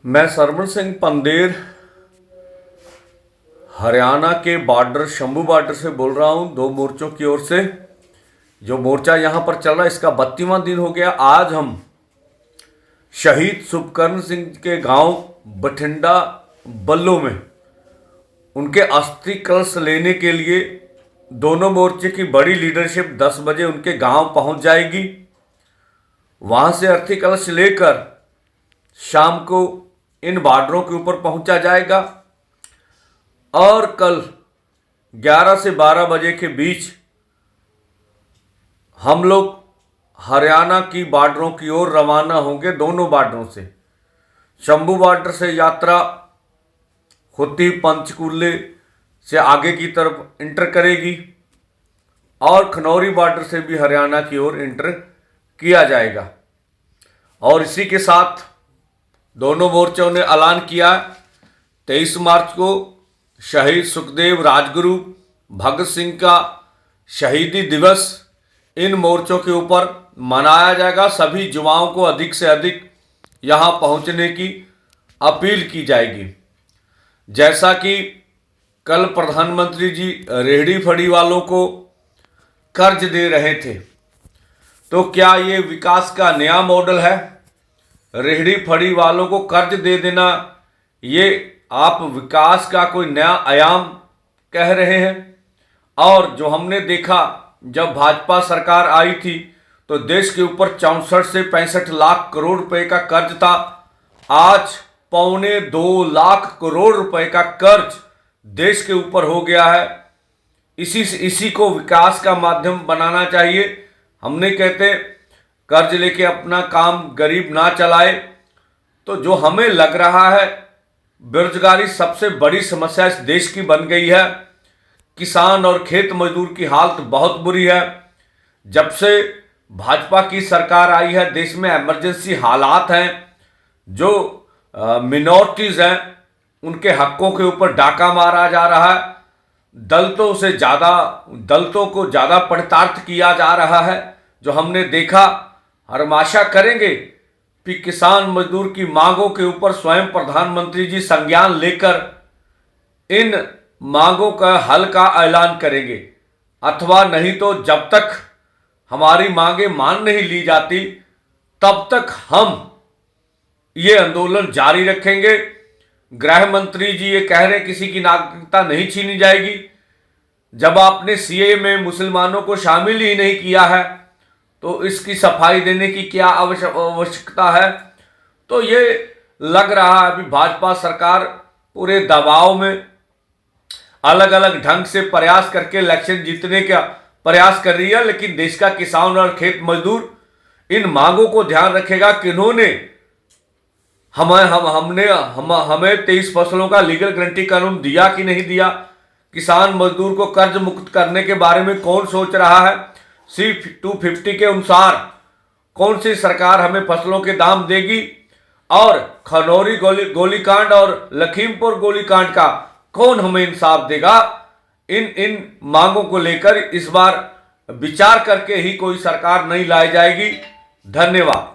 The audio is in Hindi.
मैं सरवण सिंह पंदेर हरियाणा के बॉर्डर शंभू बॉर्डर से बोल रहा हूं। दो मोर्चों की ओर से जो मोर्चा यहां पर चल रहा है इसका 32वां दिन हो गया। आज हम शहीद सुखकर्ण सिंह के गांव बठिंडा बल्लो में उनके अस्थि कलश लेने के लिए दोनों मोर्चे की बड़ी लीडरशिप 10 बजे उनके गांव पहुंच जाएगी। वहां से अस्थि कलश लेकर शाम को इन बॉर्डरों के ऊपर पहुंचा जाएगा और कल 11 से 12 बजे के बीच हम लोग हरियाणा की बॉर्डरों की ओर रवाना होंगे। दोनों बॉर्डरों से शंभू बॉर्डर से यात्रा होती पंचकूले से आगे की तरफ इंटर करेगी और खनौरी बॉर्डर से भी हरियाणा की ओर इंटर किया जाएगा। और इसी के साथ दोनों मोर्चों ने ऐलान किया 23 मार्च को शहीद सुखदेव राजगुरु भगत सिंह का शहीदी दिवस इन मोर्चों के ऊपर मनाया जाएगा। सभी युवाओं को अधिक से अधिक यहां पहुंचने की अपील की जाएगी। जैसा कि कल प्रधानमंत्री जी रेहड़ी फड़ी वालों को कर्ज दे रहे थे, तो क्या ये विकास का नया मॉडल है? रेहड़ी फड़ी वालों को कर्ज दे देना, ये आप विकास का कोई नया आयाम कह रहे हैं? और जो हमने देखा जब भाजपा सरकार आई थी तो देश के ऊपर 64 से 65 लाख करोड़ रुपए का कर्ज था। आज 1.25 लाख करोड़ रुपए का कर्ज देश के ऊपर हो गया है। इसी को विकास का माध्यम बनाना चाहिए। हमने कहते कर्ज लेके अपना काम गरीब ना चलाए। तो जो हमें लग रहा है बेरोजगारी सबसे बड़ी समस्या इस देश की बन गई है। किसान और खेत मजदूर की हालत बहुत बुरी है। जब से भाजपा की सरकार आई है देश में इमरजेंसी हालात हैं। जो मिनॉरिटीज हैं उनके हकों के ऊपर डाका मारा जा रहा है। दलितों को ज़्यादा प्रताड़ित किया जा रहा है जो हमने देखा। हम आशा करेंगे कि किसान मजदूर की मांगों के ऊपर स्वयं प्रधानमंत्री जी संज्ञान लेकर इन मांगों का हल का ऐलान करेंगे, अथवा नहीं तो जब तक हमारी मांगें मान नहीं ली जाती तब तक हम ये आंदोलन जारी रखेंगे। गृह मंत्री जी ये कह रहे हैं किसी की नागरिकता नहीं छीनी जाएगी। जब आपने सीए में मुसलमानों को शामिल ही नहीं किया है तो इसकी सफाई देने की क्या आवश्यकता है? तो ये लग रहा है अभी भाजपा सरकार पूरे दबाव में अलग अलग ढंग से प्रयास करके इलेक्शन जीतने का प्रयास कर रही है। लेकिन देश का किसान और खेत मजदूर इन मांगों को ध्यान रखेगा कि इन्होंने हमें 23 फसलों का लीगल गारंटी कानून दिया कि नहीं दिया। किसान मजदूर को कर्ज मुक्त करने के बारे में कौन सोच रहा है? C-250 के अनुसार कौन सी सरकार हमें फसलों के दाम देगी? और खनौरी गोलीकांड और लखीमपुर गोलीकांड का कौन हमें इंसाफ देगा? इन मांगों को लेकर इस बार विचार करके ही कोई सरकार नहीं लाई जाएगी। धन्यवाद।